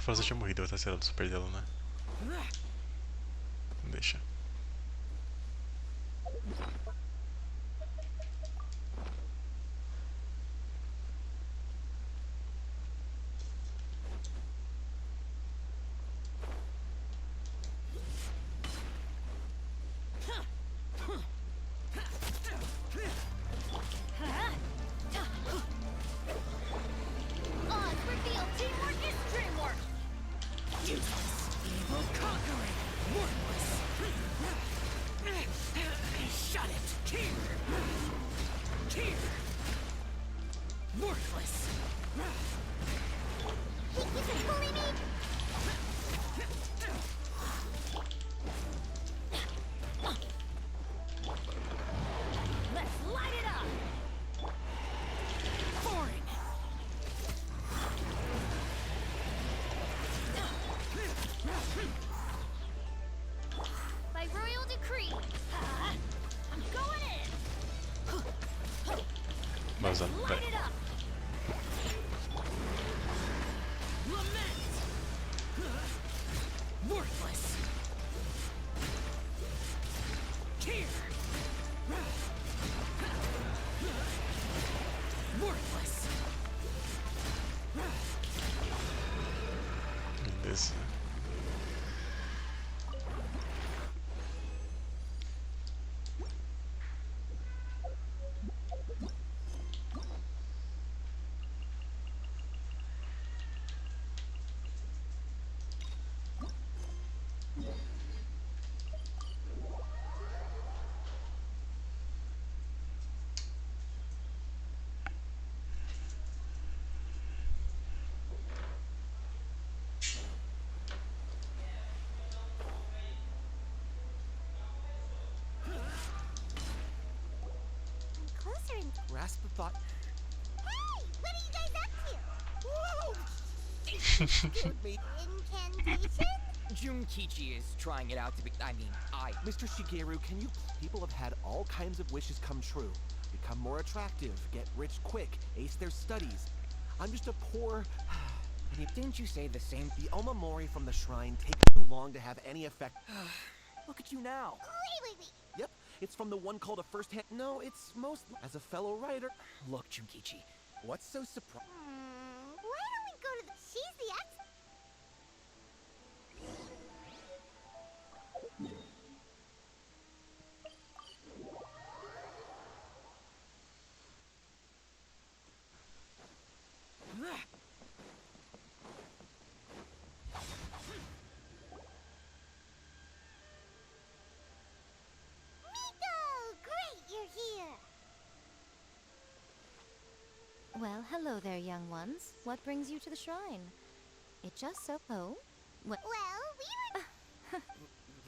Frozen tinha morrido, eu vou estar do super dela, né? Deixa. Vazando, pera. Beleza. Grasp the thought. Hey! What are you guys up to? Whoa! Scared me. Incantation? Junkichi is trying it out to be. Mr. Shigeru, can you? People have had all kinds of wishes come true. Become more attractive, get rich quick, ace their studies. I'm just a poor. Didn't you say the same? The Omamori from the shrine takes too long to have any effect. Look at you now. Wait. Yep, it's from the one called a first hand. No, it's most. As a fellow writer. Look, Junkichi, what's so surprising? Why don't we go to the... She's the ex... Well, hello there, young ones. What brings you to the shrine? It just so... Oh? What? Well, we were...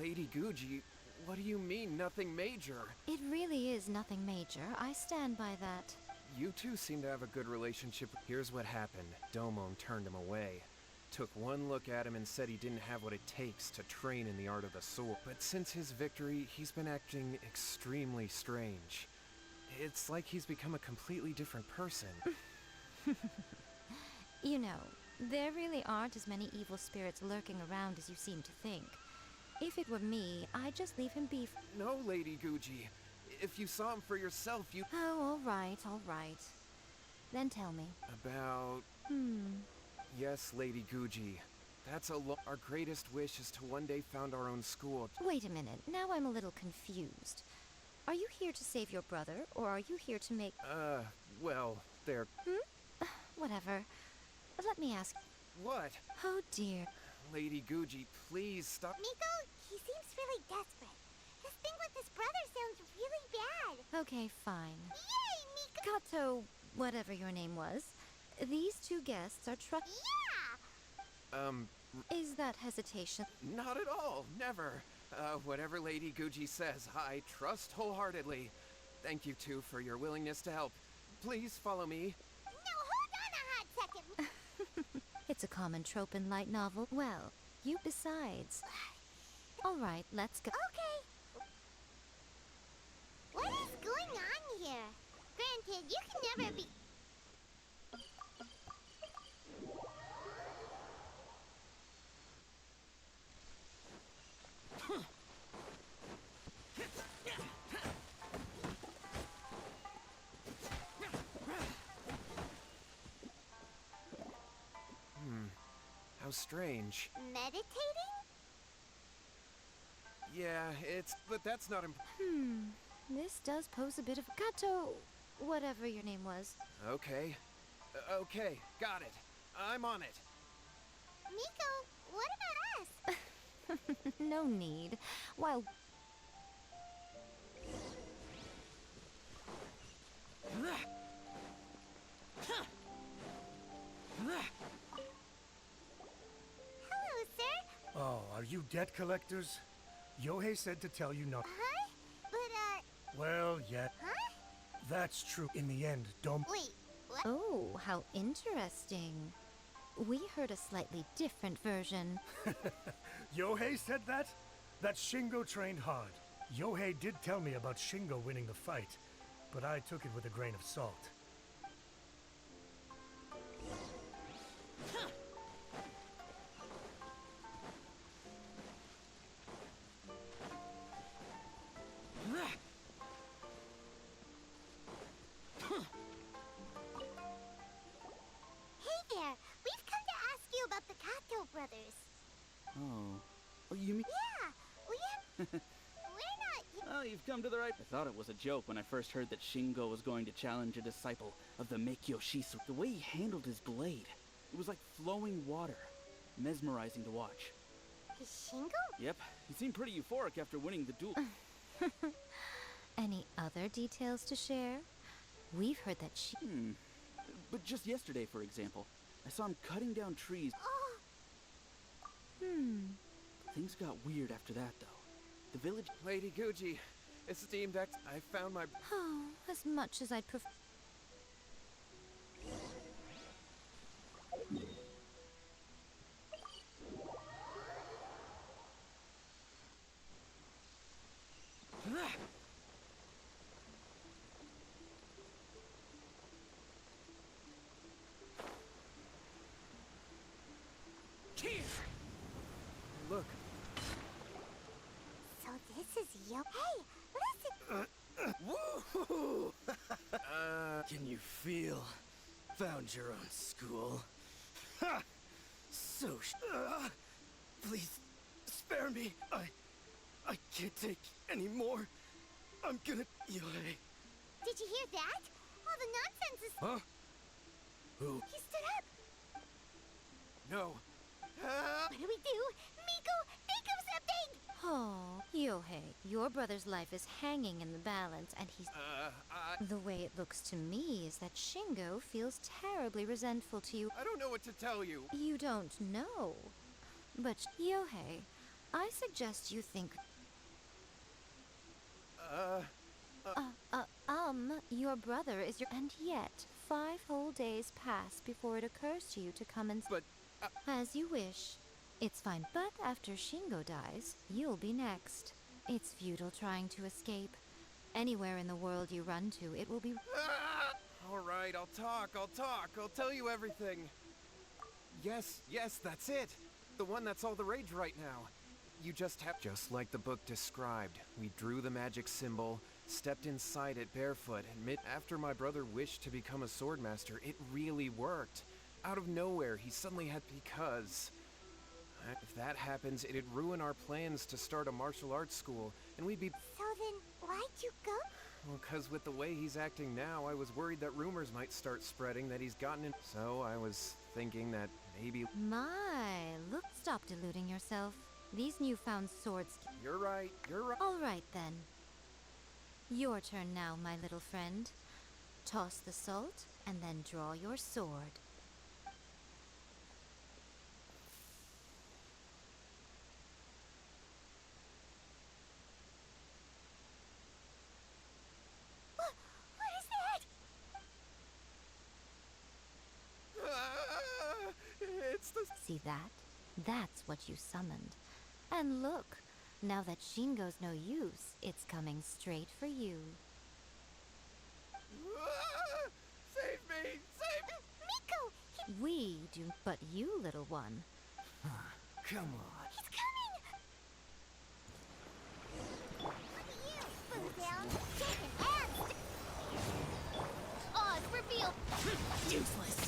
Lady Guji, what do you mean, nothing major? It really is nothing major. I stand by that. You two seem to have a good relationship. Here's what happened. Domon turned him away. Took one look at him and said he didn't have what it takes to train in the art of the sword. But since his victory, he's been acting extremely strange. It's like he's become a completely different person. You know, there really aren't as many evil spirits lurking around as you seem to think. If it were me, I'd just leave him be. No, Lady Guji. If you saw him for yourself, you... Oh, all right. Then tell me. About... Yes, Lady Guji. That's our greatest wish is to one day found our own school. Wait a minute. Now I'm a little confused. Are you here to save your brother, or are you here to make... Well, they're... Whatever. Let me ask... What? Oh, dear. Lady Guji, please stop... Miko, he seems really desperate. This thing with his brother sounds really bad. Okay, fine. Yay, Miko! Kato, whatever your name was, these two guests are Yeah! Is that hesitation? Not at all. Never. Whatever Lady Guji says, I trust wholeheartedly. Thank you two for your willingness to help. Please follow me. No, hold on a hot second. It's a common trope in light novel. Well, you besides. All right, let's go. Okay. What is going on here? Granted, you can never be... How strange. Meditating? Yeah, but that's not This does pose a bit of Kato, whatever your name was. Okay. Okay, got it. I'm on it. Miko, what about us? No need. While Hello, sir. Oh, are you debt collectors? Yohei said to tell you not. Huh? But, Well, yeah, huh? that's true. In the end, don't. Wait, what? oh, how interesting. We heard a slightly different version. Yohei said that? That Shingo trained hard. Yohei did tell me about Shingo winning the fight, but I took it with a grain of salt. Hey there, we've come to ask you about the Kato brothers. Oh, you mean? Yeah, we're not. Oh, you've come to the right. I thought it was a joke when I first heard that Shingo was going to challenge a disciple of the Meikyo Shisu. The way he handled his blade, it was like flowing water. Mesmerizing to watch. Shingo? Yep, he seemed pretty euphoric after winning the duel. Any other details to share? We've heard that But just yesterday, for example, I saw him cutting down trees. Oh, Things got weird after that, though. The village... Lady Guji, esteemed I found my... Oh, as much as I'd prefer. Look, so this is Yo. Hey, listen. woo! Can you feel? Found your own school. Ha! Please, spare me. I can't take any more. I'm gonna... Yohei. Did you hear that? All the nonsense is. Huh? Who? He stood up. No. What do we do? Miko, think of something! Oh, Yohei, your brother's life is hanging in the balance, and he's. The way it looks to me is that Shingo feels terribly resentful to you. I don't know what to tell you. You don't know. But, Yohei, I suggest you think. Your brother is your. And yet, 5 whole days pass before it occurs to you to come and. But, As you wish. It's fine, but after Shingo dies, you'll be next. It's futile trying to escape. Anywhere in the world you run to, it will be. All right, I'll talk. I'll tell you everything. Yes, that's it. The one that's all the rage right now. You just have... Just like the book described, we drew the magic symbol, stepped inside it barefoot, and after my brother wished to become a swordmaster, it really worked. Out of nowhere, he suddenly had... Because... If that happens, it'd ruin our plans to start a martial arts school, and we'd be... So then, why'd you go? Well, 'cause with the way he's acting now, I was worried that rumors might start spreading that he's gotten in... So I was thinking that maybe... My, look, stop deluding yourself. These newfound swords. You're right. All right then. Your turn now, my little friend. Toss the salt, and then draw your sword. What is that? It's the... See that? That's what you summoned. And look, now that Shingo's no use, it's coming straight for you. Save me! Save me! Miko! We do, but you, little one. Come on. He's coming! Look at you! Move down, shaking hands! Oz, reveal! Useless.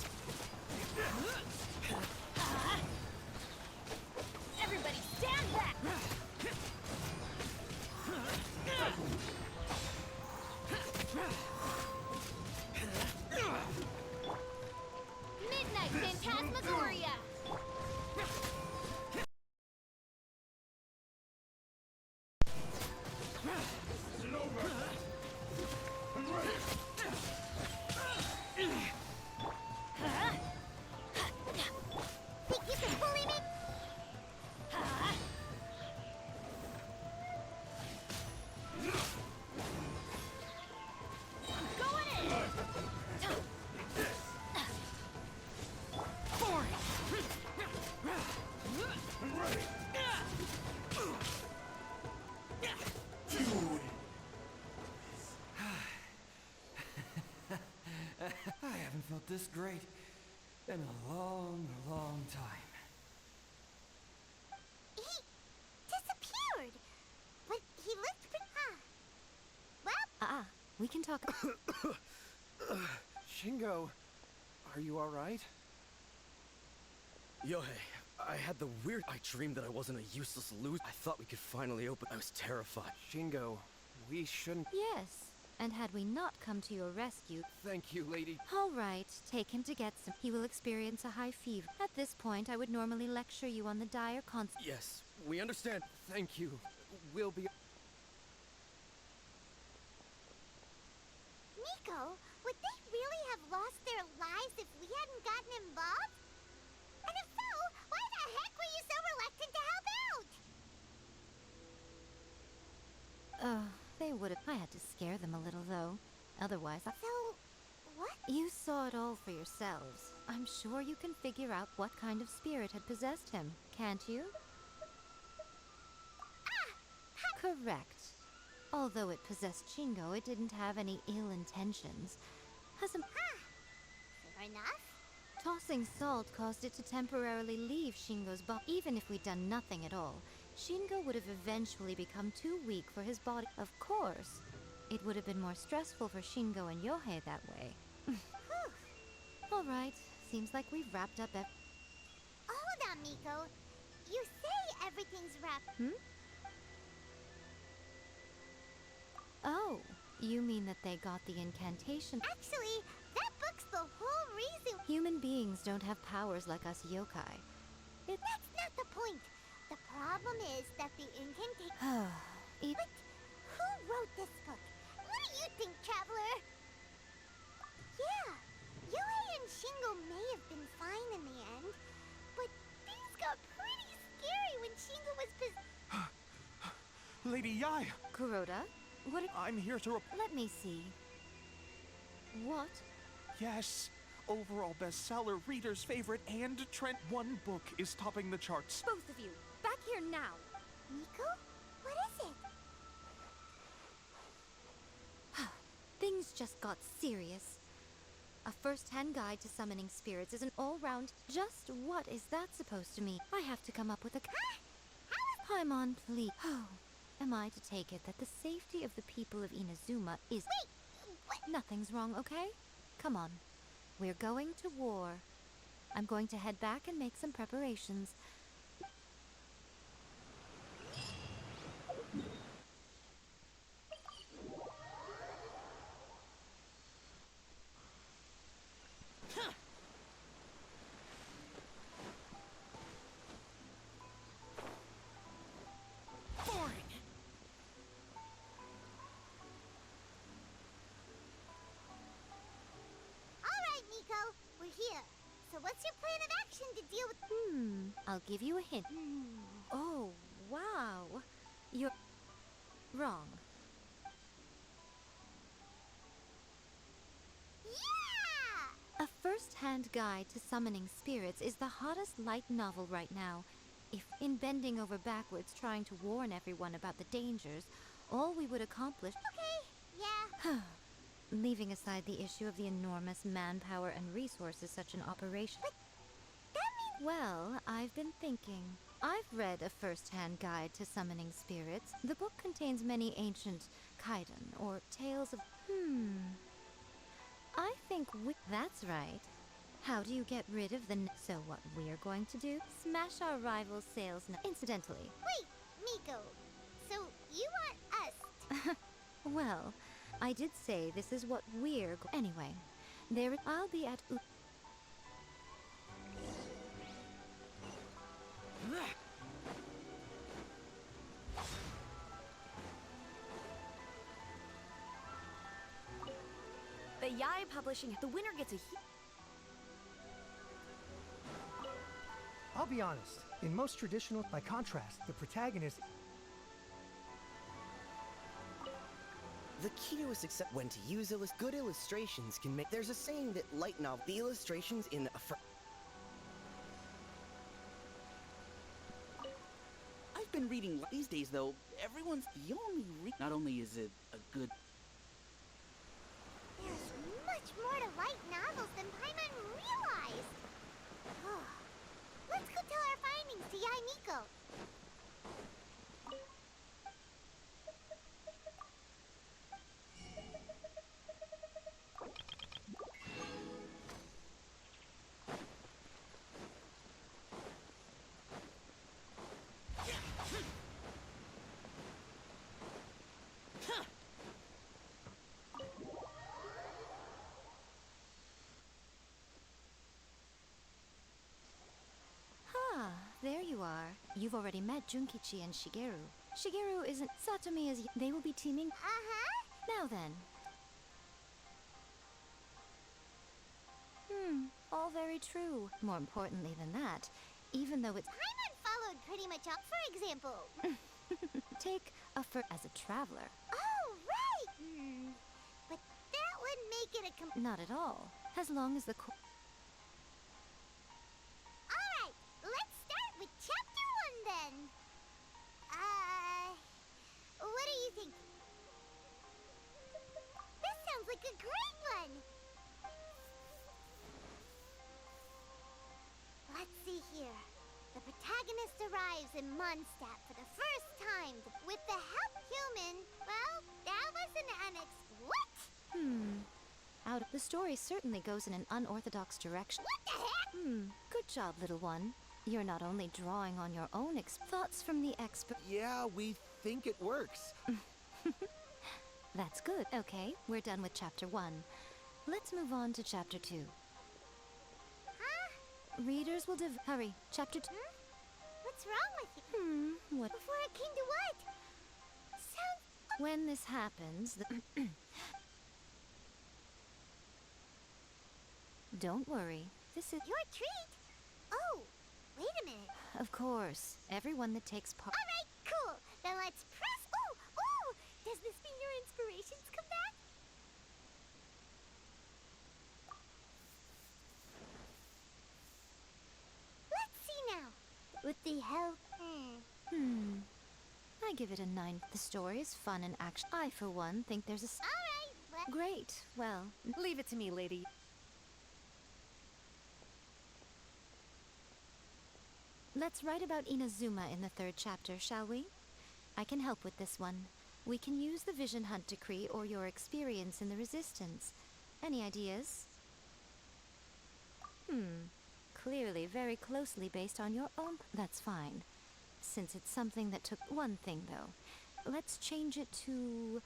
Think you can bully me? I haven't felt this great in a long, long time. He disappeared. But he looked pretty... Well, We can talk. Shingo, are you alright? Yohei, I had the weird... I dreamed that I wasn't a useless loser. I thought we could finally open... I was terrified. Shingo, we shouldn't... Yes. And had we not come to your rescue... Thank you, lady. All right, take him to get some. He will experience a high fever. At this point, I would normally lecture you on the dire consequences. Yes, we understand. Thank you. We'll be... Nico, would they really have lost their lives if we hadn't gotten involved? And if so, why the heck were you so reluctant to help out? They would have... I had to scare them a little, though. Otherwise, So, what? You saw it all for yourselves. I'm sure you can figure out what kind of spirit had possessed him, can't you? Correct. Although it possessed Shingo, it didn't have any ill intentions. Fair enough. Tossing salt caused it to temporarily leave Shingo's body. Even if we'd done nothing at all, Shingo would have eventually become too weak for his body. Of course, it would have been more stressful for Shingo and Yohei that way. All right, seems like we've wrapped up Hold on, Miko. You say everything's wrapped. Oh, you mean that they got the incantation? Actually, that book's the whole reason. Human beings don't have powers like us yokai. That's not the point. The problem is that the incantation... It- But who wrote this book? What do you think, Traveler? Yeah, Yohei and Shingo may have been fine in the end, but things got pretty scary when Shingo was Lady Yai, Kuroda, what? I'm here to Let me see. What? Yes, overall bestseller, reader's favorite, and trend. One book is topping the charts. Both of you, back here now. Miko? What is it? Things just got serious. A first-hand guide to summoning spirits is an all-round... Just what is that supposed to mean? I have to come up with a... Paimon, please. Oh, am I to take it that the safety of the people of Inazuma is... Wait, what? Nothing's wrong, okay? Come on. We're going to war. I'm going to head back and make some preparations. Alright, Miko, we're here. So what's your plan of action to deal with... I'll give you a hint. Oh, wow. You're... wrong. Yeah! A first-hand guide to summoning spirits is the hottest light novel right now. If, in bending over backwards trying to warn everyone about the dangers, all we would accomplish... Okay, yeah. Leaving aside the issue of the enormous manpower and resources such an operation... But that means... Well, I've been thinking. I've read a first-hand guide to summoning spirits. The book contains many ancient kaiden, or tales of... I think That's right. How do you get rid of the... So what we're going to do? Smash our rival's sales... Incidentally. Wait, Miko. So you want us... Well, I did say this is what we're... Anyway, there... I'll be at... Yai Publishing, the winner gets a I'll be honest. In most traditional, by contrast, the protagonist. The key to a success when to use good illustrations can make. There's a saying that light novel, the illustrations in a I've been reading these days, though. Everyone's the only not only is it a good. There's much more to light novels than Paimon realized. Let's go tell our findings to Yai Miko. Ah, there you are. You've already met Junkichi and Shigeru. Shigeru isn't Satomi as they will be teaming. Uh-huh. Now then. All very true. More importantly than that, even though it's Paimon followed pretty much all. For example. take a as a traveler. Oh, right! But that would make it a Not at all. As long as the Alright, let's start with chapter 1 then. What do you think? This sounds like a great one! Let's see here. The protagonist arrives in Mondstadt for the first time with the help human. Well, that was an what? out the story certainly goes in an unorthodox direction. What the heck? Good job, little one. You're not only drawing on your own thoughts from the expert. Yeah, we think it works. That's good. Okay, we're done with chapter 1. Let's move on to chapter 2. Huh? Readers will hurry. Chapter 2. What's wrong with you? What? Before it came to what? Sounds... When this happens, don't worry. This is... Your treat? Oh, wait a minute. Of course. Everyone that takes part... Alright, cool. Then let's press... Ooh! Does this mean your inspirations come back? Let's see now. With the help... I give it a 9. The story is fun and action. I, for one, think there's a... Alright, Great. Well, Leave it to me, lady. let's write about Inazuma in the 3rd chapter, shall we? I can help with this one. We can use the Vision Hunt Decree or your experience in the Resistance. Any ideas? Clearly very closely based on your own... That's fine. Since it's something that took... One thing, though. Let's change it to...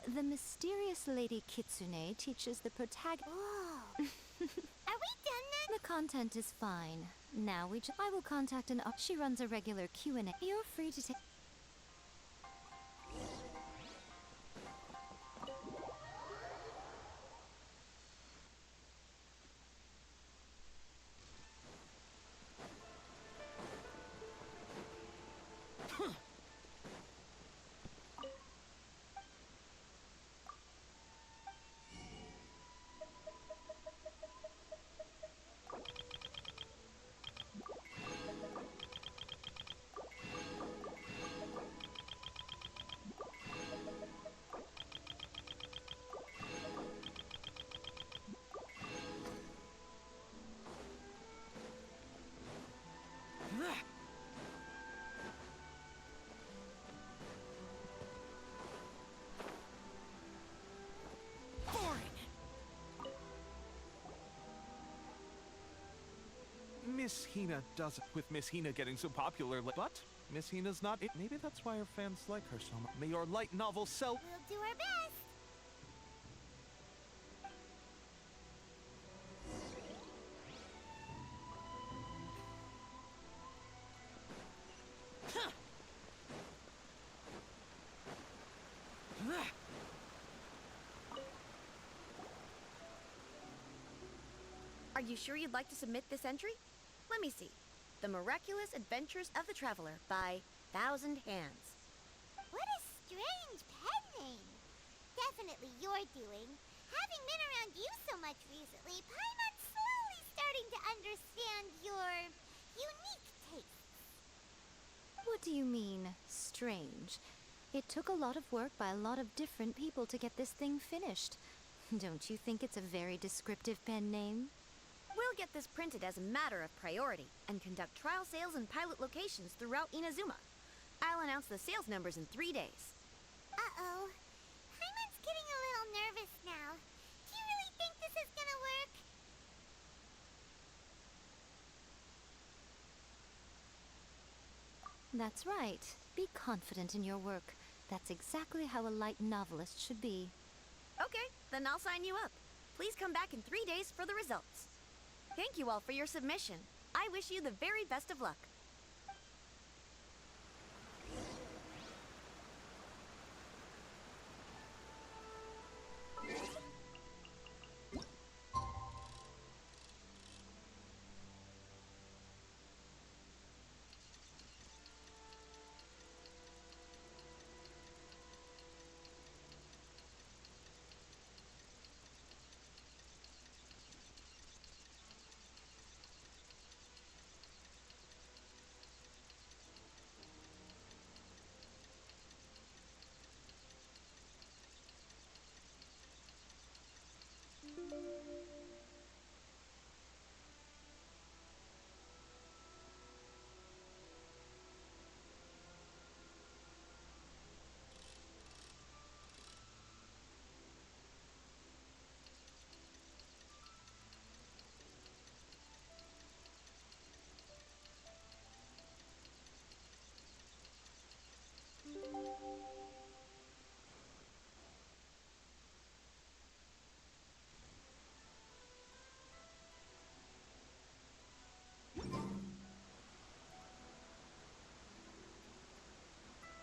The mysterious Lady Kitsune teaches the protagonist... Whoa. Are we done then? The content is fine. Now I will contact an... She runs a regular Q&A. You're free to take... Miss Hina does with Miss Hina getting so popular, but Miss Hina's not it. Maybe that's why her fans like her so much. May your light novel sell. We'll do our best. You sure you'd like to submit this entry? Let me see. The Miraculous Adventures of the Traveler by Thousand Hands. What a strange pen name. Definitely your doing. Having been around you so much recently, Paimon's slowly starting to understand your unique taste. What do you mean, strange? It took a lot of work by a lot of different people to get this thing finished. Don't you think it's a very descriptive pen name? We'll get this printed as a matter of priority and conduct trial sales in pilot locations throughout Inazuma. I'll announce the sales numbers in 3 days. Uh-oh. Paimon's getting a little nervous now. Do you really think this is gonna work? That's right. Be confident in your work. That's exactly how a light novelist should be. Okay, then I'll sign you up. Please come back in 3 days for the results. Thank you all for your submission. I wish you the very best of luck.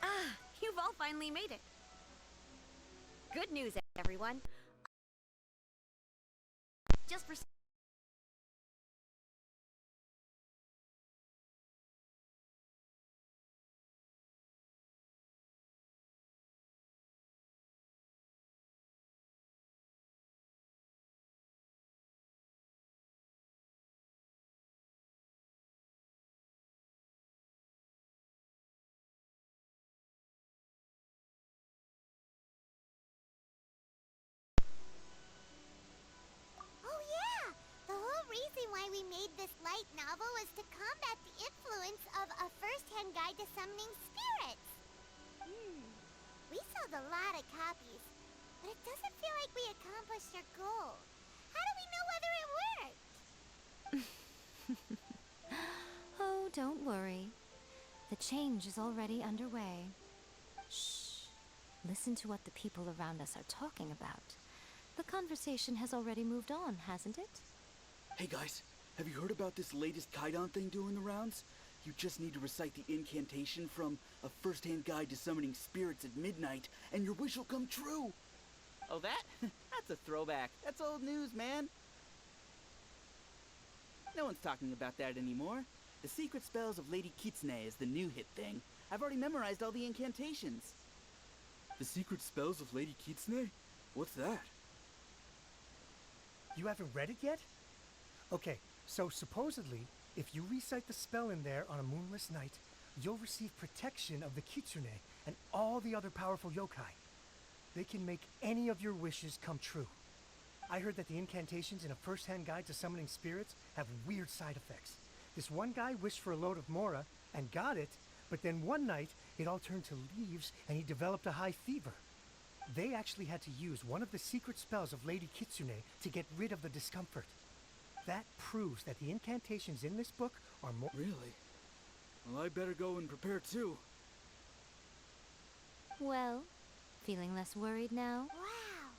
Ah, you've all finally made it. Good news, everyone. Just for Oh yeah! The whole reason why we made this light novel was to combat the influence of a first-hand guide to summoning spirits. We sold a lot of copies, but it doesn't feel like we accomplished our goal. How do we know whether it worked? Oh, don't worry. The change is already underway. Shh. Listen to what the people around us are talking about. The conversation has already moved on, hasn't it? Hey guys, have you heard about this latest Kaidan thing doing the rounds? You just need to recite the incantation from A First-Hand Guide to Summoning Spirits at midnight, and your wish will come true! Oh, that? That's a throwback. That's old news, man. No one's talking about that anymore. The Secret Spells of Lady Kitsune is the new hit thing. I've already memorized all the incantations. The Secret Spells of Lady Kitsune? What's that? You haven't read it yet? Okay, so supposedly, if you recite the spell in there on a moonless night, you'll receive protection of the Kitsune and all the other powerful yokai. They can make any of your wishes come true. I heard that the incantations in A First-Hand Guide to Summoning Spirits have weird side effects. This one guy wished for a load of Mora and got it, but then one night it all turned to leaves and he developed a high fever. They actually had to use one of the secret spells of Lady Kitsune to get rid of the discomfort. That proves that the incantations in this book are more— Really? Well, I better go and prepare too. Well, feeling less worried now? Wow,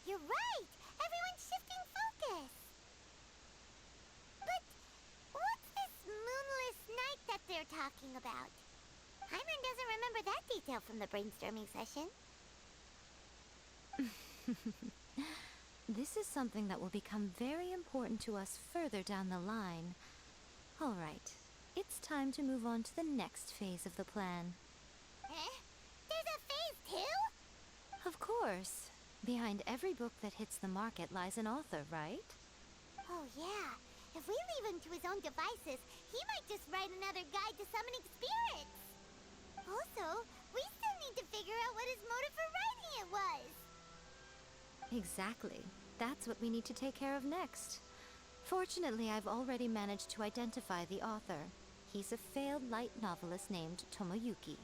you're right! Everyone's shifting focus! But what's this moonless night that they're talking about? Hyman doesn't remember that detail from the brainstorming session. This This is something that will become very important to us further down the line. All right, it's time to move on to the next phase of the plan. Eh? There's a phase 2? Of course. Behind every book that hits the market lies an author, right? Oh yeah. If we leave him to his own devices, he might just write another guide to summoning spirits. Also, we still need to figure out what his motive for writing it was. Exactly. That's what we need to take care of next. Fortunately, I've already managed to identify the author. He's a failed light novelist named Tomoyuki.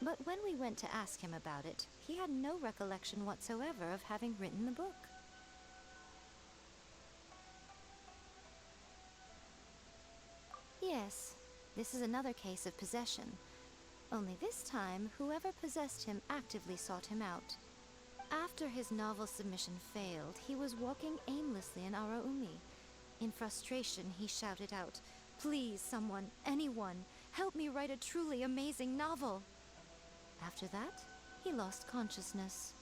But when we went to ask him about it, he had no recollection whatsoever of having written the book. Yes, this is another case of possession. Only this time, whoever possessed him actively sought him out. After his novel submission failed, he was walking aimlessly in Araumi. In frustration, he shouted out, "Please, someone, anyone, help me write a truly amazing novel." After that, he lost consciousness.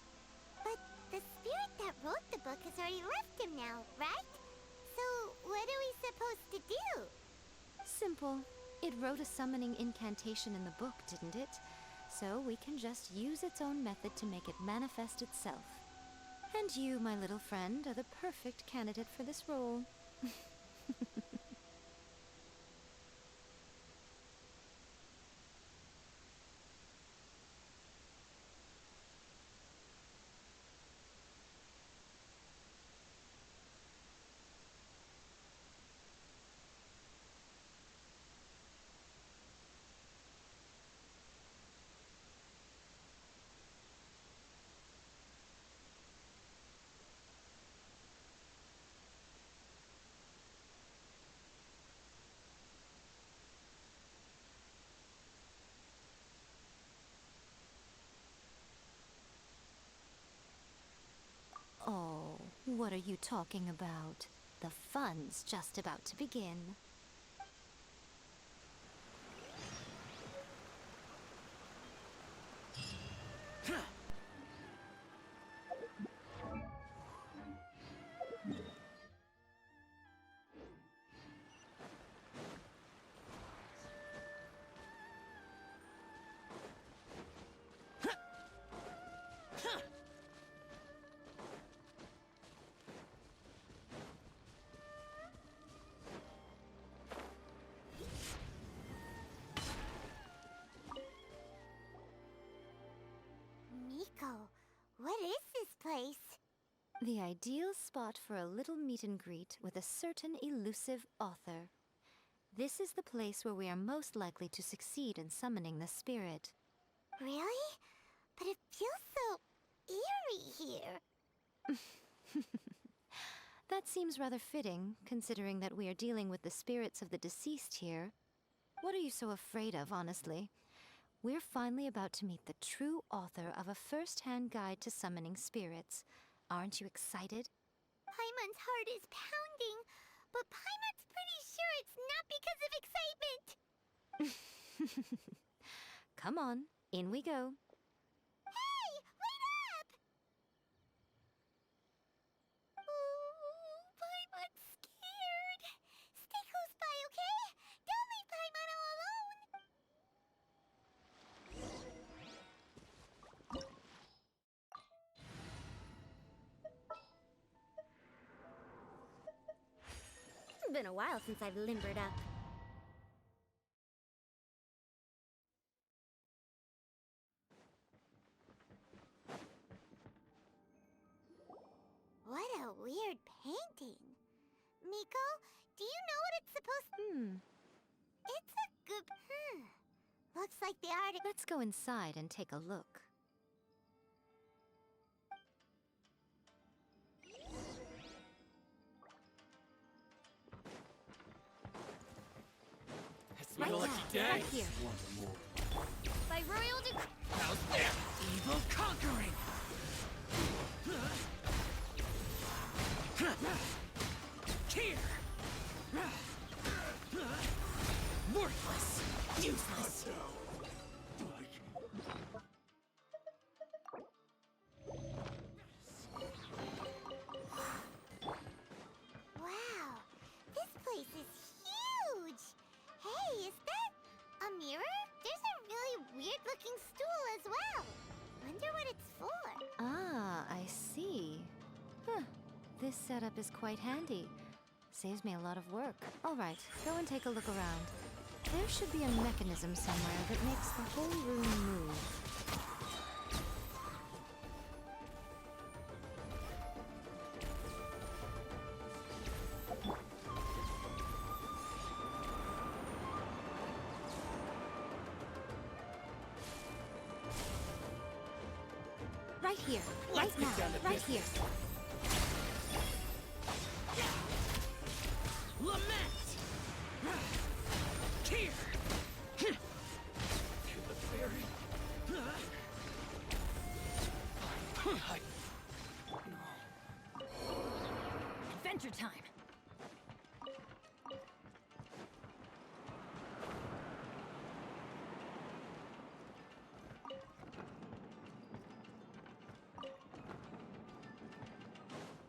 But the spirit that wrote the book has already left him now, right? So what are we supposed to do? Simple. It wrote a summoning incantation in the book, didn't it? So we can just use its own method to make it manifest itself. And you, my little friend, are the perfect candidate for this role. Oh, what are you talking about? The fun's just about to begin. Miko, what is this place? The ideal spot for a little meet and greet with a certain elusive author. This is the place where we are most likely to succeed in summoning the spirit. Really? But it feels so eerie here. That seems rather fitting, considering that we are dealing with the spirits of the deceased here. What are you so afraid of, honestly? We're finally about to meet the true author of a first-hand guide to summoning spirits. Aren't you excited? Paimon's heart is pounding, but Paimon's pretty sure it's not because of excitement. Come on, in we go. Hey, wait up! Ooh, Paimon's scared. Stay close by, okay? Don't leave Paimon all alone. It's been a while since I've limbered up. What a weird painting. Miko, do you know what it's supposed to... It's a good... Looks like the artist... Let's go inside and take a look. It's Right your lucky there, day. right here. By royal decree. How's that? Evil conquering. Here. Worthless. Useless. This setup is quite handy. Saves me a lot of work. Alright, go and take a look around. There should be a mechanism somewhere that makes the whole room move. Right here, right now, right here. Lament! Here! To the fairy. Adventure time!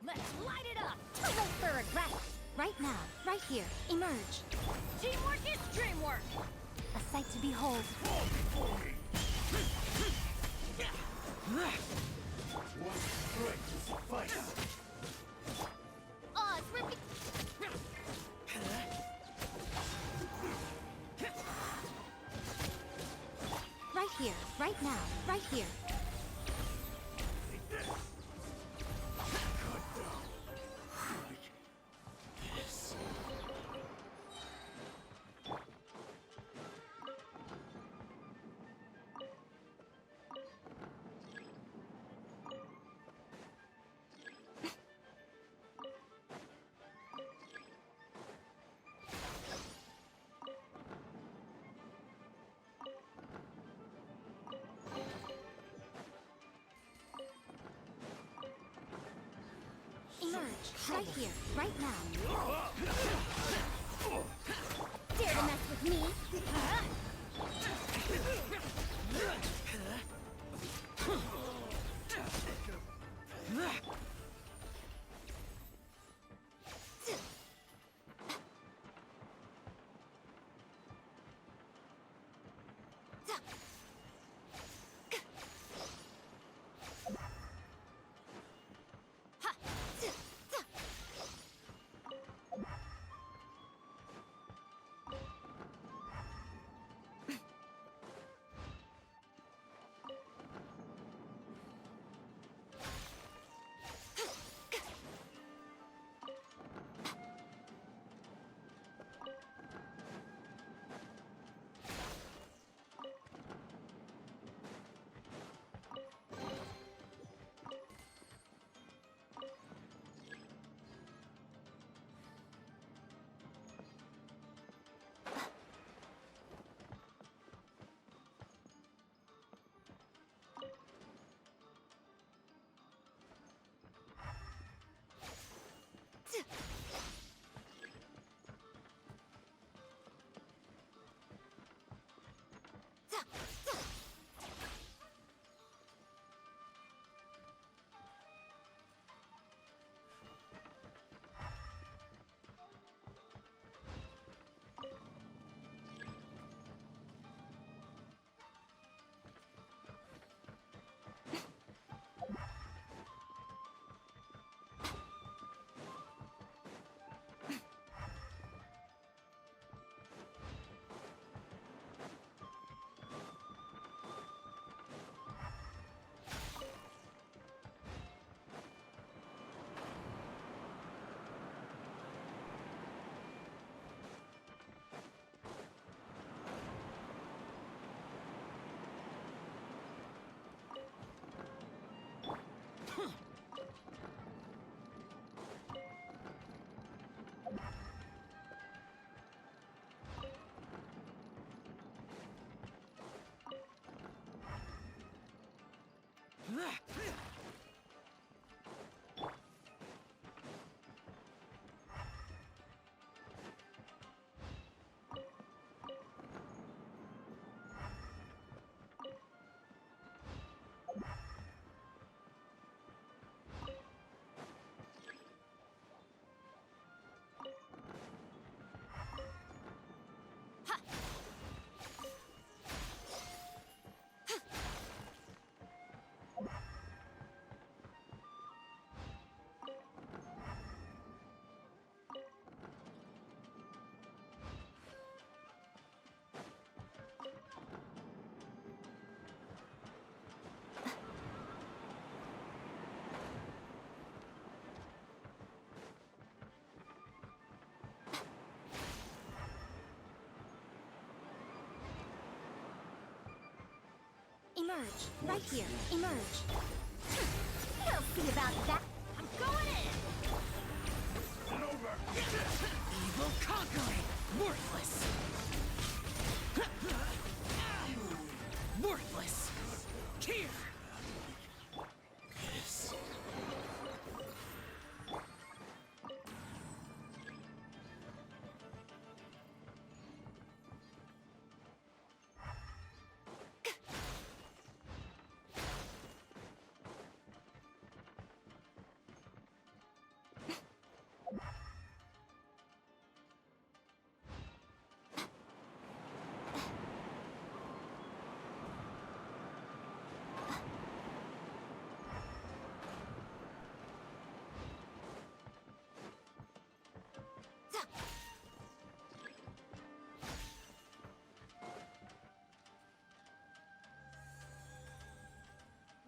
Let's light it up! Too late for regret. Right now, right here, emerge. Teamwork is dreamwork! A sight to behold. Oz, we're be- Right here, right now, right here. Emerge, right here, right now. dare to mess with me? Emerge. Right here. Emerge. We'll see about that. I'm going in! Evil conquering! Worthless! Worthless! Here! Yes.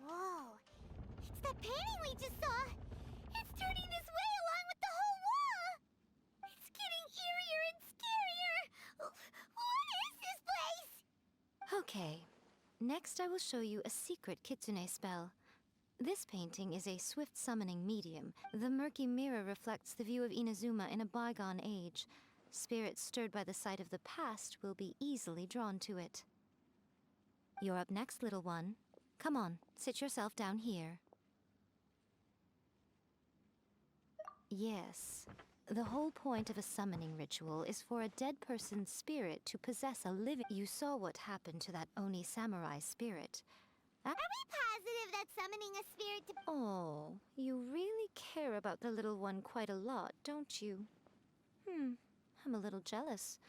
Whoa. It's that painting we just saw. It's turning this way along with the whole wall. It's getting eerier and scarier. What is this place? Okay. Next, I will show you a secret kitsune spell. This painting is a swift summoning medium. The murky mirror reflects the view of Inazuma in a bygone age. Spirits stirred by the sight of the past will be easily drawn to it. You're up next, little one. Come on, sit yourself down here. Yes. The whole point of a summoning ritual is for a dead person's spirit to possess a living... You saw what happened to that Oni samurai spirit. Are we positive that summoning a spirit to... Oh, you really care about the little one quite a lot, don't you? I'm a little jealous.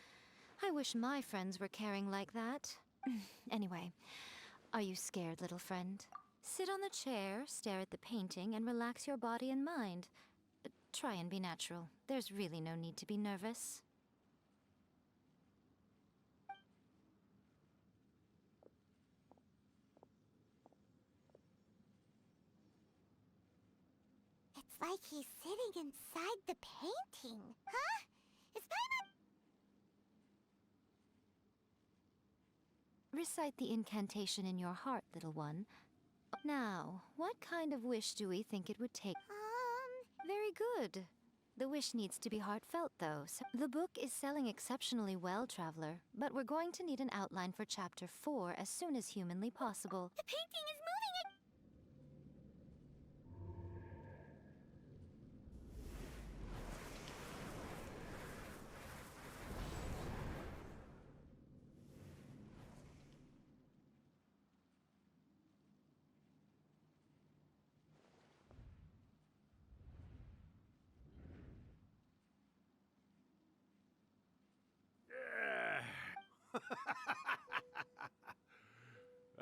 I wish my friends were caring like that. Anyway, are you scared, little friend? Sit on the chair, stare at the painting, and relax your body and mind. Try and be natural. There's really no need to be nervous. It's like he's sitting inside the painting. Huh? It's Paimon... Recite the incantation in your heart, little one. Now, what kind of wish do we think it would take? Very good. The wish needs to be heartfelt, though. So the book is selling exceptionally well, Traveler, but we're going to need an outline for Chapter 4 as soon as humanly possible. The painting is moving it...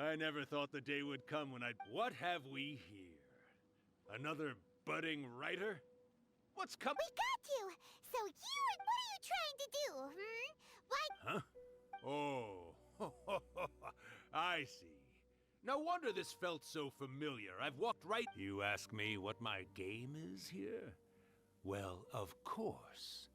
I never thought the day would come when I'd... What have we here? Another budding writer? What's coming? We got you! So what are you trying to do, Why... Huh? Oh, I see. No wonder this felt so familiar. I've walked right... You ask me what my game is here? Well, of course.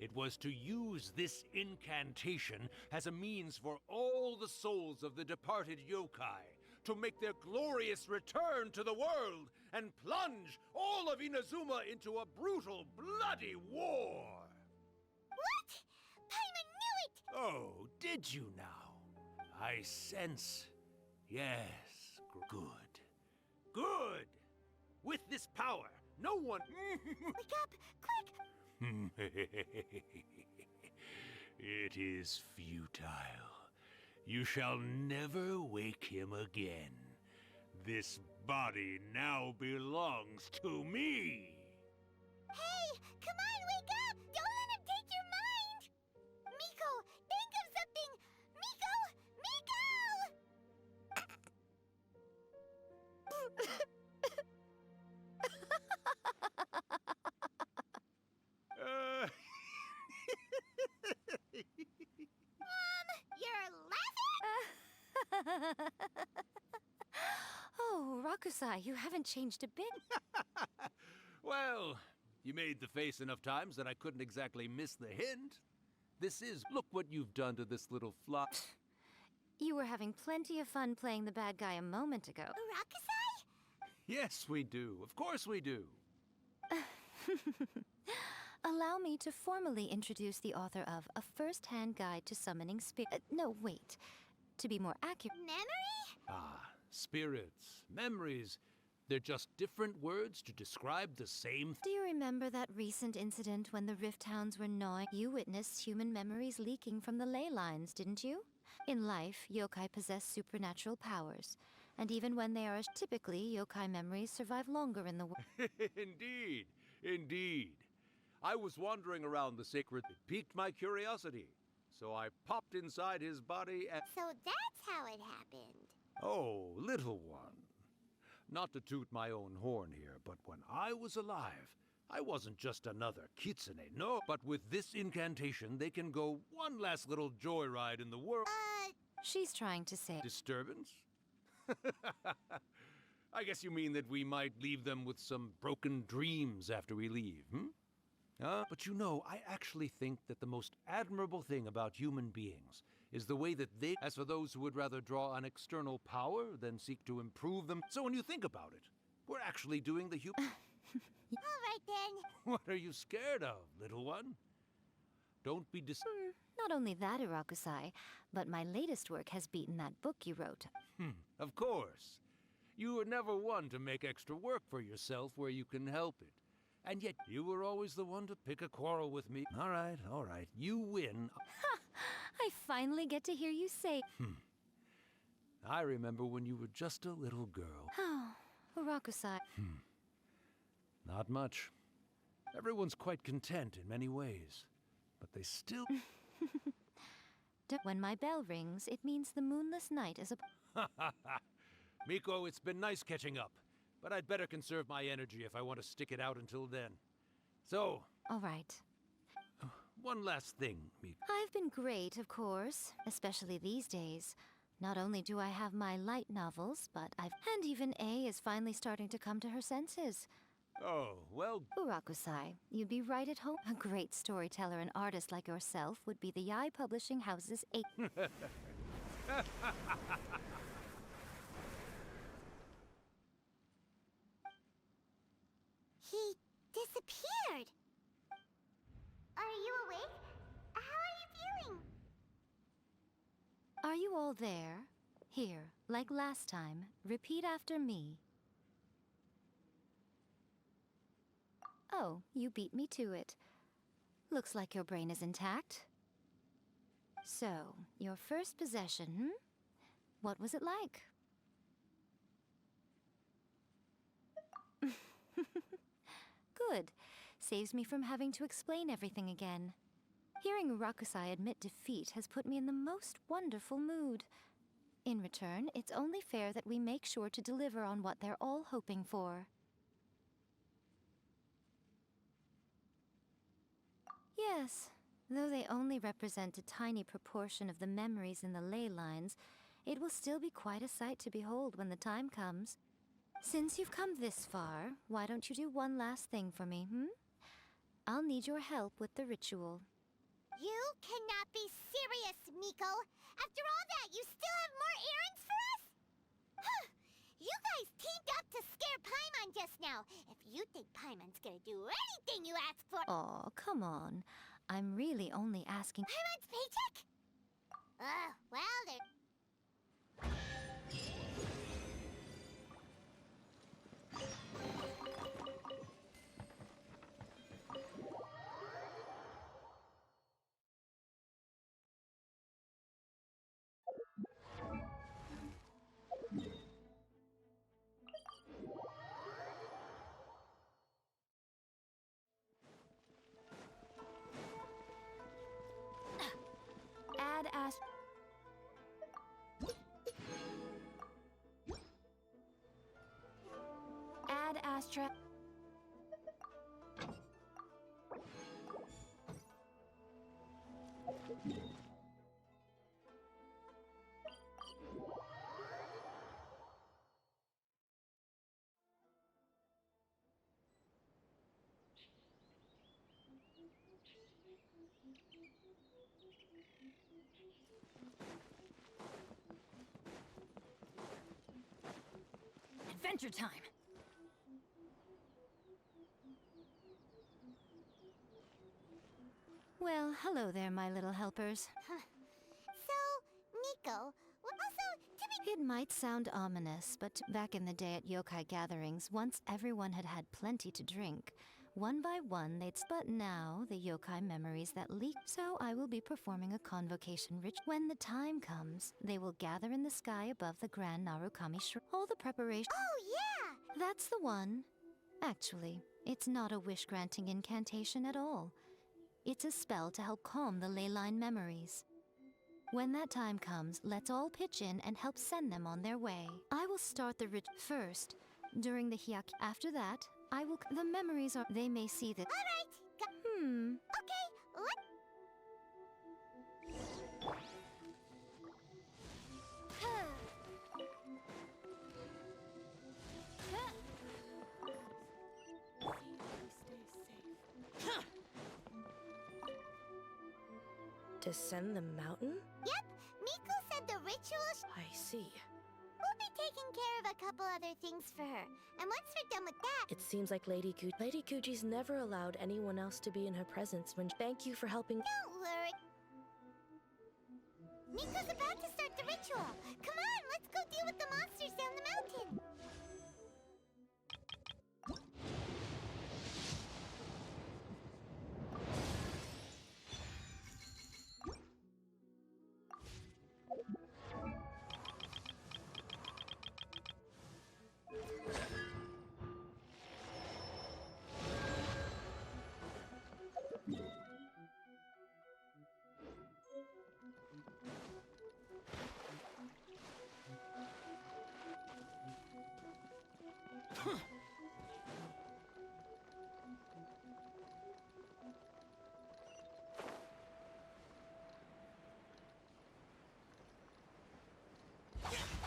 It was to use this incantation as a means for all the souls of the departed yokai to make their glorious return to the world and plunge all of Inazuma into a brutal, bloody war! What? Paimon knew it! Oh, did you now? I sense... Yes, good. Good! With this power, no one... Wake up! Quick! It is futile. You shall never wake him again. This body now belongs to me! Hey! Come on, wake up! Don't let him take your mind! Miko, think of something! Miko! You're laughing? Oh, Rakusai, you haven't changed a bit. Well, you made the face enough times that I couldn't exactly miss the hint. This is... Look what you've done to this little fly. You were having plenty of fun playing the bad guy a moment ago. Urakusai? Yes, we do. Of course we do. Allow me to formally introduce the author of A First-Hand Guide to Summoning no, wait. To be more accurate... Memory? Ah, spirits, memories. They're just different words to describe the same Do you remember that recent incident when the Rift Hounds were gnawing? You witnessed human memories leaking from the ley lines, didn't you? In life, yokai possess supernatural powers. And even when they are typically, yokai memories survive longer in the world. Indeed, indeed. I was wandering around the sacred... It piqued my curiosity. So I popped inside his body and... So that's how it happened. Oh, little one. Not to toot my own horn here, but when I was alive, I wasn't just another kitsune, no. But with this incantation, they can go one last little joyride in the world. She's trying to say... Disturbance? I guess you mean that we might leave them with some broken dreams after we leave, hmm? But you know, I actually think that the most admirable thing about human beings is the way that they... As for those who would rather draw on external power than seek to improve them... So when you think about it, we're actually doing the human... All right, then. What are you scared of, little one? Don't be Not only that, Irakusai, but my latest work has beaten that book you wrote. Of course. You were never one to make extra work for yourself where you can help it. And yet, you were always the one to pick a quarrel with me. All right, you win. I finally get to hear you say... I remember when you were just a little girl. Oh, Irakusai. Not much. Everyone's quite content in many ways. But they still... When my bell rings, it means the moonless night is a... Miko, it's been nice catching up. But I'd better conserve my energy if I want to stick it out until then. So... All right. One last thing, Miko. I've been great, of course, especially these days. Not only do I have my light novels, but I've... And even A is finally starting to come to her senses. Oh, well... Urakusai, you'd be right at home. A great storyteller and artist like yourself would be the Yai Publishing House's He disappeared. Are you awake? How are you feeling? Are you all there? Here, like last time, repeat after me. Oh, you beat me to it. Looks like your brain is intact. So, your first possession, What was it like? Good. Saves me from having to explain everything again. Hearing Urakusai admit defeat has put me in the most wonderful mood. In return, it's only fair that we make sure to deliver on what they're all hoping for. Yes, though they only represent a tiny proportion of the memories in the ley lines, it will still be quite a sight to behold when the time comes. Since you've come this far, why don't you do one last thing for me, I'll need your help with the ritual. You cannot be serious, Miko! After all that, you still have more errands for us? Huh! You guys teamed up to scare Paimon just now. If you think Paimon's gonna do anything you ask for... Aw, come on. I'm really only asking... Paimon's paycheck? Well, there... Add Astra... adventure time! Well, hello there, my little helpers. So, Nico, also, to be It might sound ominous, but back in the day at yokai gatherings, once everyone had had plenty to drink. One by one, but now the yokai memories that leak. So I will be performing a convocation ritual. When the time comes, they will gather in the sky above the Grand Narukami Shrine. All the preparation. Oh, yeah! That's the one. Actually, it's not a wish-granting incantation at all. It's a spell to help calm the ley line memories. When that time comes, let's all pitch in and help send them on their way. I will start the ritual first, during the hyaki. After that, I will. The memories are. They may see that. Alright, okay, let... Descend the mountain? Yep, Miku said the ritual I see. We'll be taking care of a couple other things for her. And once we're done with that... It seems like Lady Kuji's never allowed anyone else to be in her presence when... Thank you for helping... Don't worry. Miko's about to start the ritual. Come on, let's go deal with the monsters down the mountain.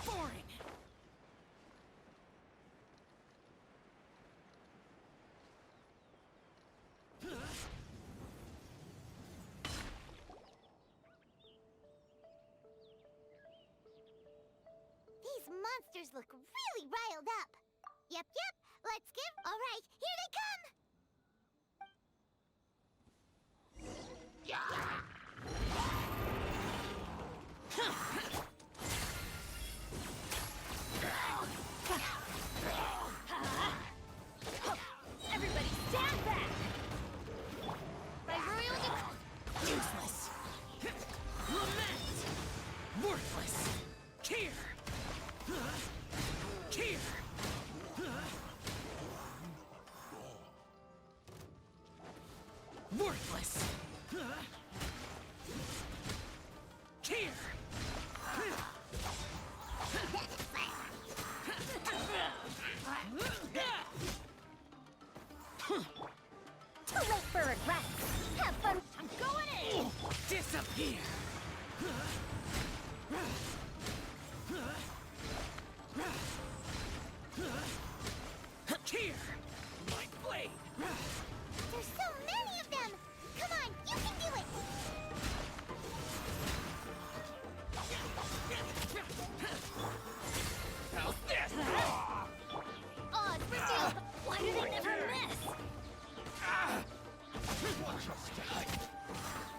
Boring! These monsters look really riled up. Yep, let's give... Alright, here they come! Everybody stand back! By royal decree... Useless! Lament! Worthless! Here! Here! Worthless! Here! Too late for regrets. Have fun. I'm going in! Disappear! Here! My blade! There's so many of them! Come on, you can do it! How's this? Odds revealed! Why do they never miss?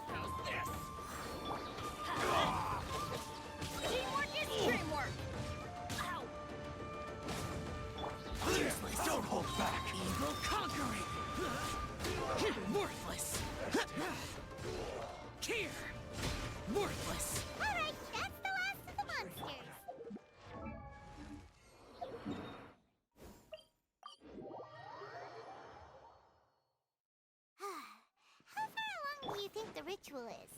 How's this? Teamwork is dreamwork! Ow! Useless! Don't hold back! Evil conquering! Worthless! Here! Worthless! Alright, that's the last of the monsters. How far along do you think the ritual is?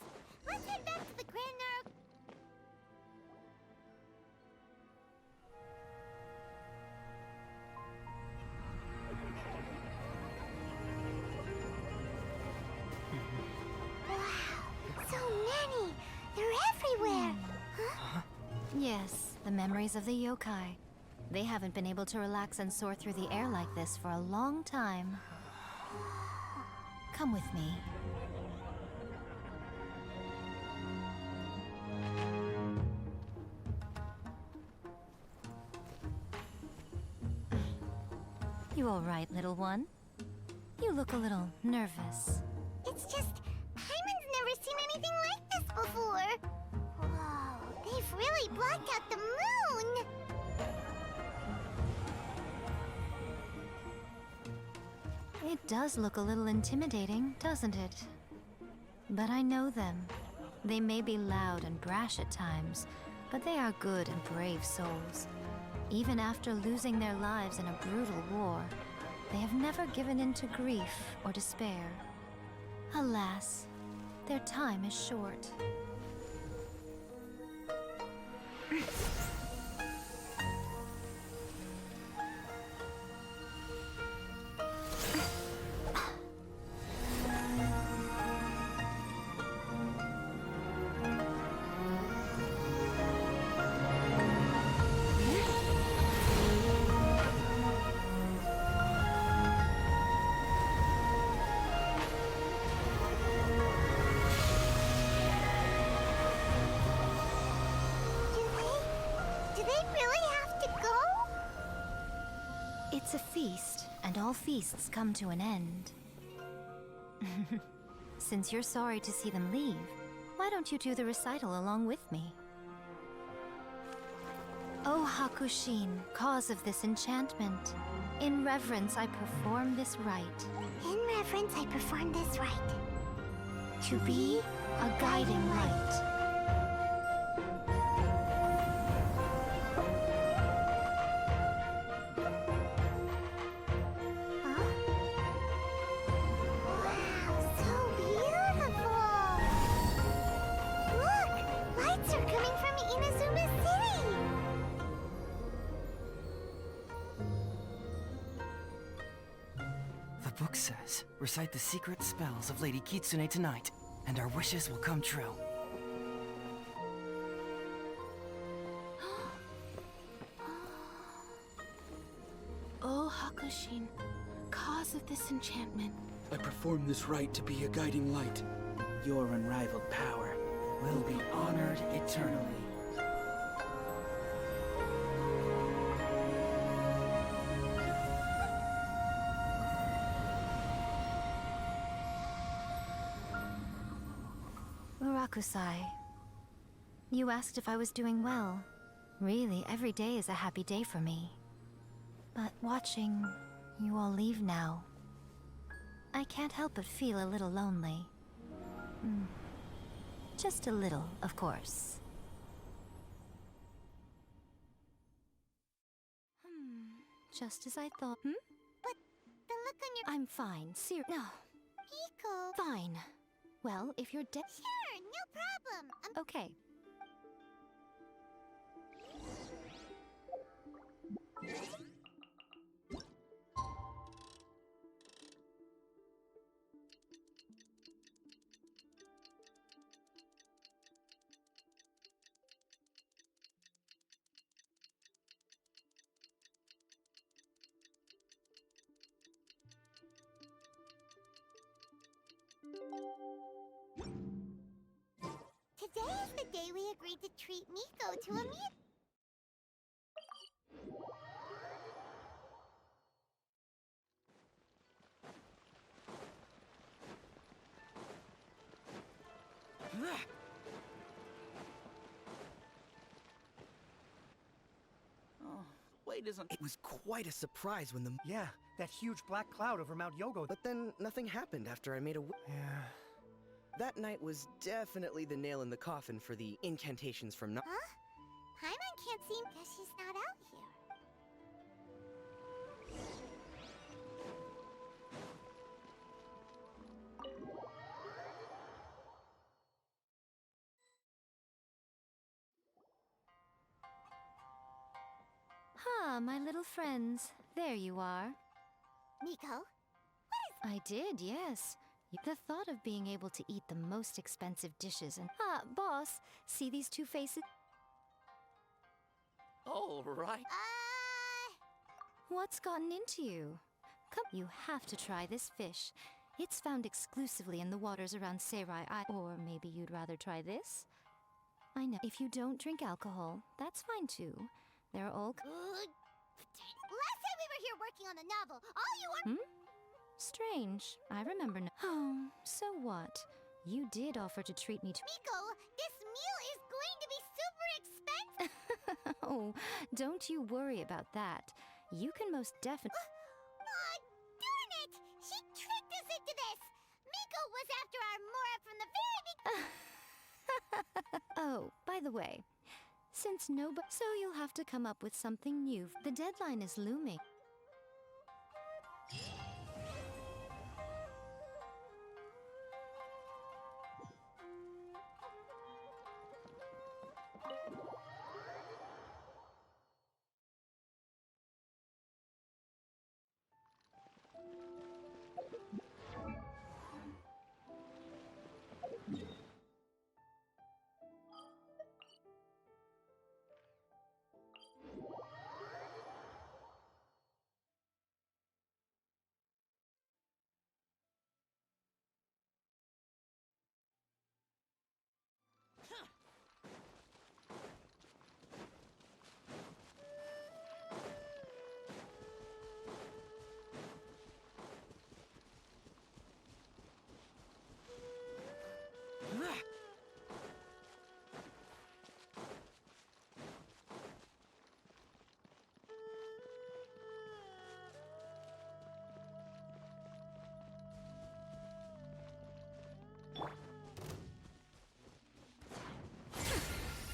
Let's head back to the Grand Naruk... Wow, so many! They're everywhere! Huh? Yes, the memories of the yokai. They haven't been able to relax and soar through the air like this for a long time. Come with me. You all right, little one? You look a little nervous. It's just, Hyman's never seen anything like this before. Whoa, they've really blacked out the moon. It does look a little intimidating, doesn't it? But I know them. They may be loud and brash at times, but they are good and brave souls. Even after losing their lives in a brutal war, they have never given in to grief or despair. Alas, their time is short. Do they really have to go? It's a feast, and all feasts come to an end. Since you're sorry to see them leave, why don't you do the recital along with me? O Hakushin, cause of this enchantment, in reverence I perform this rite. In reverence, I perform this rite. To be a guiding light. Huh? Wow, so beautiful! Look! Lights are coming from Inazuma City! The book says, recite the secret spells of Lady Kitsune tonight, and our wishes will come true. Oh, Hakushin, cause of this enchantment. I perform this rite to be a guiding light. Your unrivaled power will be honored eternally. Urakusai, you asked if I was doing well. Really, every day is a happy day for me. But watching you all leave now, I can't help but feel a little lonely. Just a little, of course. Just as I thought. But the look on your... I'm fine. No. Pico... Fine. Well, if you're dead... Sure, no problem. Okay. Today is the day we agreed to treat Miko to a meal. Oh, wait, isn't... It was quite a surprise when the... Yeah, that huge black cloud over Mount Yogo. But then nothing happened after I made a... Yeah. That night was definitely the nail in the coffin for the incantations from... Huh? Paimon can't seem... Guess she's not out here. Ah, my little friends. There you are. Miko? I did, yes. The thought of being able to eat the most expensive dishes and... Ah, boss, see these two faces? All right. What's gotten into you? Come, you have to try this fish. It's found exclusively in the waters around Seirai Island. Or maybe you'd rather try this? I know. If you don't drink alcohol, that's fine too. They're all... Last time we were here working on the novel. All you are— Strange. I remember now. Oh, so what? You did offer to treat me to— Miko, this meal is going to be super expensive. Oh, don't you worry about that. You can most definitely— Aw, darn it! She tricked us into this! Miko was after our Mora from the very beginning. Oh, by the way, since nobody— So you'll have to come up with something new. The deadline is looming.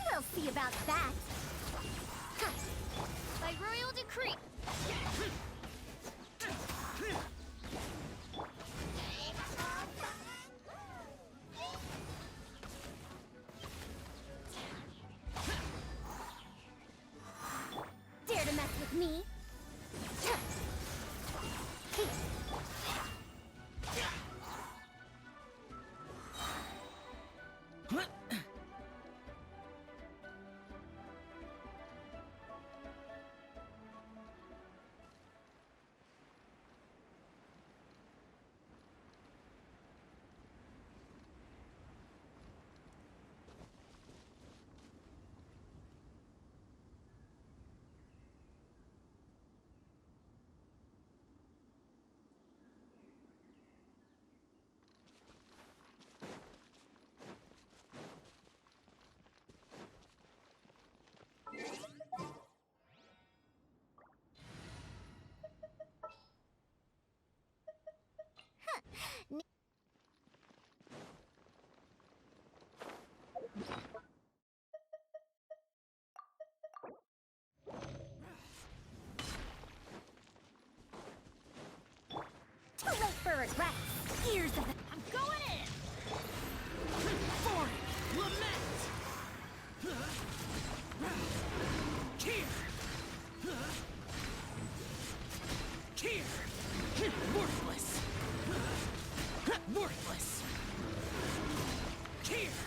We'll see about that. By royal decree. Dare to mess with me? Too late for regrets. Years of it. I'm going in. For lament! Here! Here! Worthless! Worthless! Here!